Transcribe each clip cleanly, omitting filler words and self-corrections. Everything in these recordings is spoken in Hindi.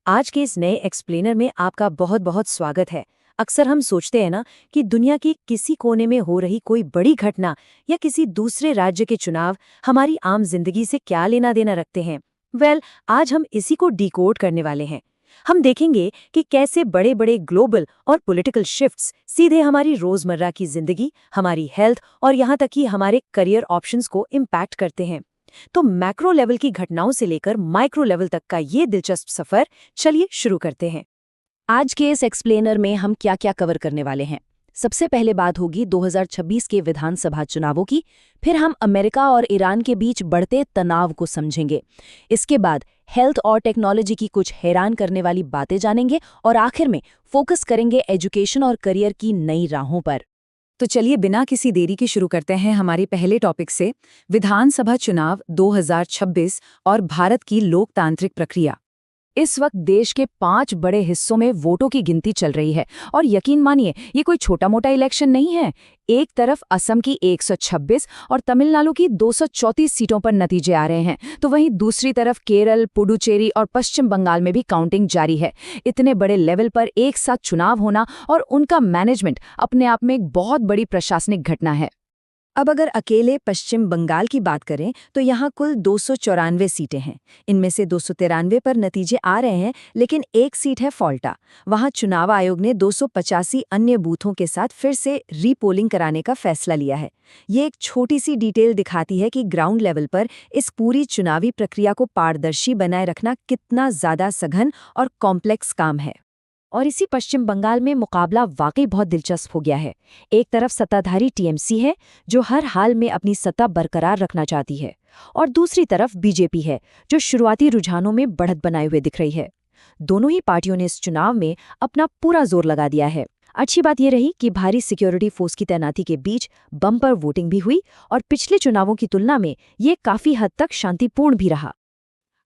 आज के इस नए एक्सप्लेनर में आपका बहुत बहुत स्वागत है। अक्सर हम सोचते हैं ना कि दुनिया के किसी कोने में हो रही कोई बड़ी घटना या किसी दूसरे राज्य के चुनाव हमारी आम जिंदगी से क्या लेना देना रखते हैं। आज हम इसी को डिकोड करने वाले हैं। हम देखेंगे कि कैसे बड़े बड़े ग्लोबल और पॉलिटिकल शिफ्ट्स सीधे हमारी रोजमर्रा की जिंदगी, हमारी हेल्थ और यहाँ तक कि हमारे करियर ऑप्शंस को इम्पैक्ट करते हैं। तो मैक्रो लेवल की घटनाओं से लेकर माइक्रो लेवल तक का ये दिलचस्प सफर, चलिए शुरू करते हैं। आज के इस एक्सप्लेनर में हम क्या क्या कवर करने वाले हैं। सबसे पहले बात होगी 2026 के विधानसभा चुनावों की, फिर हम अमेरिका और ईरान के बीच बढ़ते तनाव को समझेंगे। इसके बाद हेल्थ और टेक्नोलॉजी की कुछ हैरान करने वाली बातें जानेंगे और आखिर में फोकस करेंगे एजुकेशन और करियर की नई राहों पर। तो चलिए बिना किसी देरी के शुरू करते हैं हमारे पहले टॉपिक से, विधानसभा चुनाव 2026 और भारत की लोकतांत्रिक प्रक्रिया। इस वक्त देश के 5 बड़े हिस्सों में वोटों की गिनती चल रही है और यकीन मानिए ये कोई छोटा मोटा इलेक्शन नहीं है। एक तरफ असम की 126 और तमिलनाडु की 234 सीटों पर नतीजे आ रहे हैं, तो वहीं दूसरी तरफ केरल, पुडुचेरी और पश्चिम बंगाल में भी काउंटिंग जारी है। इतने बड़े लेवल पर एक साथ चुनाव होना और उनका मैनेजमेंट अपने आप में एक बहुत बड़ी प्रशासनिक घटना है। अब अगर अकेले पश्चिम बंगाल की बात करें तो यहाँ कुल 294 सीटें हैं। इनमें से 293 पर नतीजे आ रहे हैं, लेकिन एक सीट है फॉल्टा। वहाँ चुनाव आयोग ने 285 अन्य बूथों के साथ फिर से रीपोलिंग कराने का फैसला लिया है। ये एक छोटी सी डिटेल दिखाती है कि ग्राउंड लेवल पर इस पूरी चुनावी प्रक्रिया को पारदर्शी बनाए रखना कितना ज़्यादा सघन और कॉम्प्लेक्स काम है। और इसी पश्चिम बंगाल में मुकाबला वाकई बहुत दिलचस्प हो गया है। एक तरफ सत्ताधारी टीएमसी है, जो हर हाल में अपनी सत्ता बरकरार रखना चाहती है, और दूसरी तरफ बीजेपी है, जो शुरुआती रुझानों में बढ़त बनाए हुए दिख रही है। दोनों ही पार्टियों ने इस चुनाव में अपना पूरा जोर लगा दिया है। अच्छी बात यह रही कि भारी सिक्योरिटी फोर्स की तैनाती के बीच बम्पर वोटिंग भी हुई और पिछले चुनावों की तुलना में ये काफी हद तक शांतिपूर्ण भी रहा।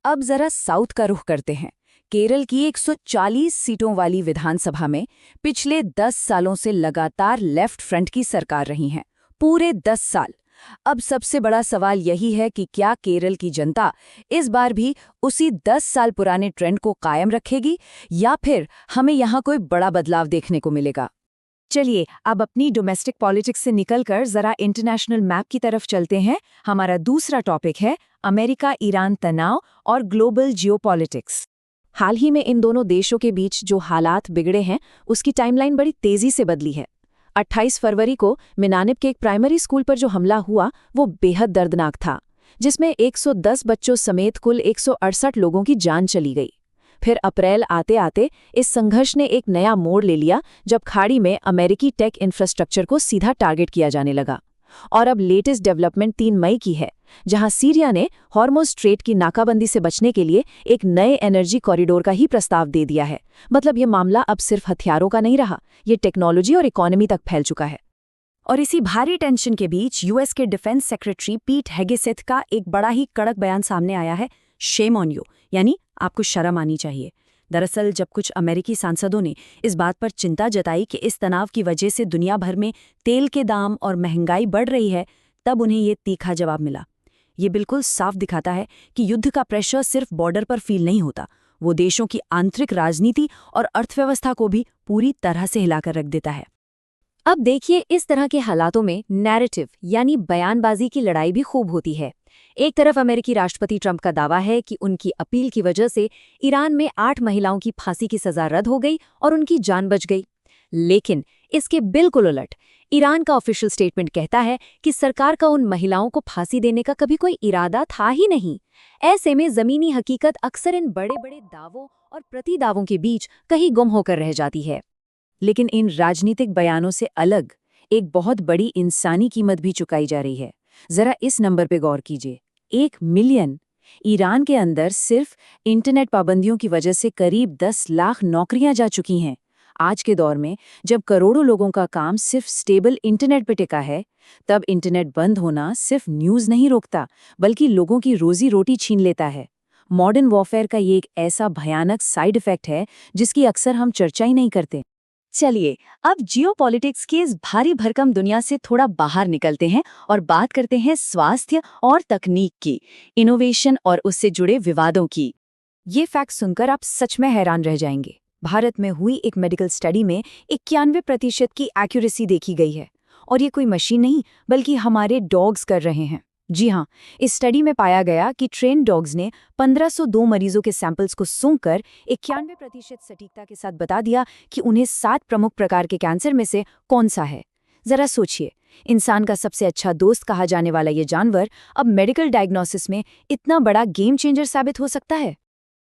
अब जरा साउथ का रुख करते हैं। केरल की 140 सीटों वाली विधानसभा में पिछले 10 सालों से लगातार लेफ्ट फ्रंट की सरकार रही है, पूरे 10 साल। अब सबसे बड़ा सवाल यही है कि क्या केरल की जनता इस बार भी उसी 10 साल पुराने ट्रेंड को कायम रखेगी या फिर हमें यहाँ कोई बड़ा बदलाव देखने को मिलेगा। चलिए अब अपनी डोमेस्टिक पॉलिटिक्स से निकलकर जरा इंटरनेशनल मैप की तरफ चलते हैं। हमारा दूसरा टॉपिक है अमेरिका ईरान तनाव और ग्लोबल जियोपॉलिटिक्स। हाल ही में इन दोनों देशों के बीच जो हालात बिगड़े हैं, उसकी टाइमलाइन बड़ी तेजी से बदली है। 28 फरवरी को मिनानिब के एक प्राइमरी स्कूल पर जो हमला हुआ वो बेहद दर्दनाक था, जिसमें 110 बच्चों समेत कुल 168 लोगों की जान चली गई। फिर अप्रैल आते आते इस संघर्ष ने एक नया मोड़ ले लिया, जब खाड़ी में अमेरिकी टेक इंफ्रास्ट्रक्चर को सीधा टारगेट किया जाने लगा। और अब लेटेस्ट डेवलपमेंट 3 मई की है, जहां सीरिया ने हॉर्मुज़ स्ट्रेट की नाकाबंदी से बचने के लिए एक नए एनर्जी कॉरिडोर का ही प्रस्ताव दे दिया है। मतलब ये मामला अब सिर्फ हथियारों का नहीं रहा, ये टेक्नोलॉजी और इकोनॉमी तक फैल चुका है। और इसी भारी टेंशन के बीच यूएस के डिफेंस सेक्रेटरी पीट हेगेसेथ का एक बड़ा ही कड़क बयान सामने आया है, शेम ऑन यू, यानी आपको शर्म आनी चाहिए। दरअसल जब कुछ अमेरिकी सांसदों ने इस बात पर चिंता जताई कि इस तनाव की वजह से दुनिया भर में तेल के दाम और महंगाई बढ़ रही है, तब उन्हें ये तीखा जवाब मिला। ये बिल्कुल साफ दिखाता है कि युद्ध का प्रेशर सिर्फ बॉर्डर पर फील नहीं होता, वो देशों की आंतरिक राजनीति और अर्थव्यवस्था को भी पूरी तरह से हिलाकर रख देता है। अब देखिए, इस तरह के हालातों में नैरेटिव यानी बयानबाजी की लड़ाई भी खूब होती है। एक तरफ अमेरिकी राष्ट्रपति ट्रंप का दावा है कि उनकी अपील की वजह से ईरान में 8 महिलाओं की फांसी की सजा रद्द हो गई और उनकी जान बच गई। लेकिन इसके बिल्कुल उलट ईरान का ऑफिशियल स्टेटमेंट कहता है कि सरकार का उन महिलाओं को फांसी देने का कभी कोई इरादा था ही नहीं। ऐसे में जमीनी हकीकत अक्सर इन बड़े बड़े दावों और प्रतिदावों के बीच कहीं गुम होकर रह जाती है। लेकिन इन राजनीतिक बयानों से अलग एक बहुत बड़ी इंसानी कीमत भी चुकाई जा रही है। जरा इस नंबर पे गौर कीजिए, 1 मिलियन। ईरान के अंदर सिर्फ इंटरनेट पाबंदियों की वजह से करीब 10 लाख नौकरियां जा चुकी हैं। आज के दौर में जब करोड़ों लोगों का काम सिर्फ स्टेबल इंटरनेट पे टिका है, तब इंटरनेट बंद होना सिर्फ न्यूज़ नहीं रोकता, बल्कि लोगों की रोजी रोटी छीन लेता है। मॉडर्न वॉरफेयर का ये एक ऐसा भयानक साइड इफेक्ट है जिसकी अक्सर हम चर्चा ही नहीं करते। चलिए अब जियोपॉलिटिक्स की इस भारी भरकम दुनिया से थोड़ा बाहर निकलते हैं और बात करते हैं स्वास्थ्य और तकनीक की, इनोवेशन और उससे जुड़े विवादों की। ये फैक्ट सुनकर आप सच में हैरान रह जाएंगे। भारत में हुई एक मेडिकल स्टडी में 91% की एक्यूरेसी देखी गई है। और ये कोई मशीन नहीं बल्कि हमारे डॉग्स कर रहे हैं। जी हाँ, इस स्टडी में पाया गया कि ट्रेन डॉग्स ने 1502 मरीजों के सैंपल्स को सूंघकर 91% सटीकता के साथ बता दिया कि उन्हें 7 प्रमुख प्रकार के कैंसर में से कौन सा है। जरा सोचिए, इंसान का सबसे अच्छा दोस्त कहा जाने वाला ये जानवर अब मेडिकल डायग्नोसिस में इतना बड़ा गेम चेंजर साबित हो सकता है।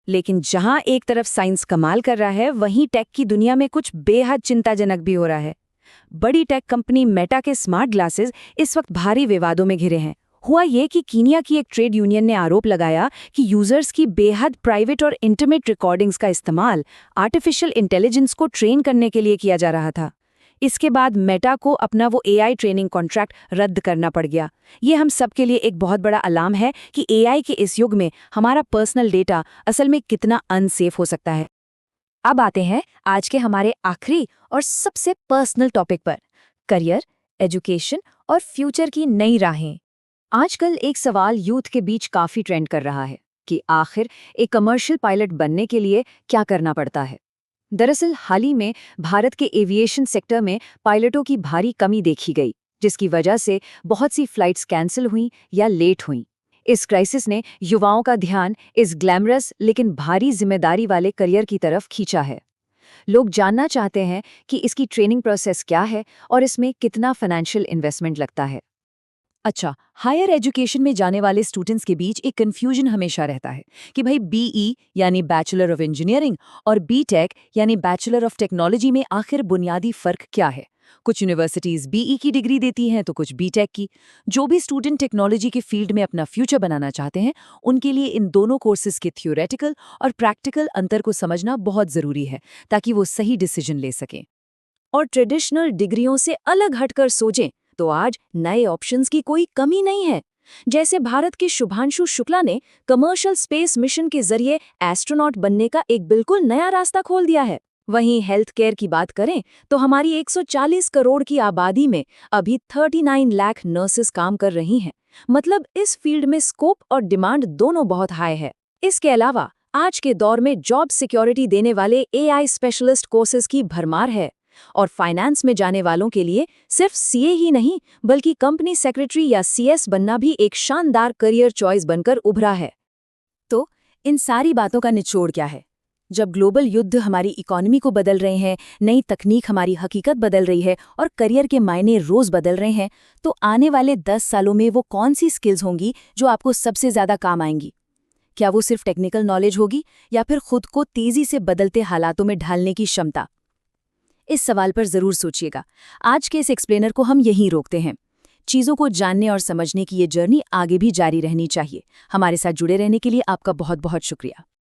लेकिन जहां एक तरफ साइंस कमाल कर रहा है, वहीं टेक की दुनिया में कुछ बेहद चिंताजनक भी हो रहा है। बड़ी टेक कंपनी मेटा के स्मार्ट ग्लासेस इस वक्त भारी विवादों में घिरे हैं। हुआ ये कि कीनिया की एक ट्रेड यूनियन ने आरोप लगाया कि यूजर्स की बेहद प्राइवेट और इंटीमेट रिकॉर्डिंग्स का इस्तेमाल आर्टिफिशियल इंटेलिजेंस को ट्रेन करने के लिए किया जा रहा था। इसके बाद मेटा को अपना वो एआई ट्रेनिंग कॉन्ट्रैक्ट रद्द करना पड़ गया। ये हम सब के लिए एक बहुत बड़ा अलार्म है कि एआई के इस युग में हमारा पर्सनल डेटा असल में कितना अनसेफ हो सकता है। अब आते हैं आज के हमारे आखिरी और सबसे पर्सनल टॉपिक पर, करियर, एजुकेशन और फ्यूचर की नई राहें। आजकल एक सवाल यूथ के बीच काफी ट्रेंड कर रहा है कि आखिर एक कमर्शियल पायलट बनने के लिए क्या करना पड़ता है। दरअसल हाल ही में भारत के एविएशन सेक्टर में पायलटों की भारी कमी देखी गई, जिसकी वजह से बहुत सी फ्लाइट्स कैंसिल हुईं या लेट हुईं। इस क्राइसिस ने युवाओं का ध्यान इस ग्लैमरस लेकिन भारी जिम्मेदारी वाले करियर की तरफ खींचा है। लोग जानना चाहते हैं कि इसकी ट्रेनिंग प्रोसेस क्या है और इसमें कितना फाइनेंशियल इन्वेस्टमेंट लगता है। अच्छा, हायर एजुकेशन में जाने वाले स्टूडेंट्स के बीच एक कन्फ्यूजन हमेशा रहता है कि भाई बीई यानी बैचलर ऑफ इंजीनियरिंग और बीटेक यानी बैचलर ऑफ टेक्नोलॉजी में आखिर बुनियादी फर्क क्या है। कुछ यूनिवर्सिटीज बीई की डिग्री देती हैं तो कुछ बीटेक की। जो भी स्टूडेंट टेक्नोलॉजी के फील्ड में अपना फ्यूचर बनाना चाहते हैं, उनके लिए इन दोनों कोर्सेज के थ्योरेटिकल और प्रैक्टिकल अंतर को समझना बहुत ज़रूरी है ताकि वो सही डिसीजन ले सकें। और ट्रेडिशनल डिग्रियों से अलग हटकर सोचें तो आज नए ऑप्शंस की कोई कमी नहीं है। जैसे भारत के शुभांशु शुक्ला ने कमर्शियल स्पेस मिशन के जरिए एस्ट्रोनॉट बनने का एक बिल्कुल नया रास्ता खोल दिया है। वहीं हेल्थ केयर की बात करें तो हमारी 140 करोड़ की आबादी में अभी 39 लाख नर्सेस काम कर रही हैं। मतलब इस फील्ड में स्कोप और डिमांड दोनों बहुत हाई है। इसके अलावा आज के दौर में जॉब सिक्योरिटी देने वाले एआई स्पेशलिस्ट कोर्सेज की भरमार है। और फाइनेंस में जाने वालों के लिए सिर्फ सीए ही नहीं बल्कि कंपनी सेक्रेटरी या सीएस बनना भी एक शानदार करियर चॉइस बनकर उभरा है। तो इन सारी बातों का निचोड़ क्या है? जब ग्लोबल युद्ध हमारी इकोनॉमी को बदल रहे हैं, नई तकनीक हमारी हकीकत बदल रही है और करियर के मायने रोज बदल रहे हैं, तो आने वाले 10 सालों में वो कौन सी स्किल्स होंगी जो आपको सबसे ज्यादा काम आएंगी? क्या वो सिर्फ टेक्निकल नॉलेज होगी या फिर खुद को तेजी से बदलते हालातों में ढालने की क्षमता? इस सवाल पर जरूर सोचिएगा। आज के इस एक्सप्लेनर को हम यहीं रोकते हैं। चीजों को जानने और समझने की ये जर्नी आगे भी जारी रहनी चाहिए। हमारे साथ जुड़े रहने के लिए आपका बहुत बहुत शुक्रिया।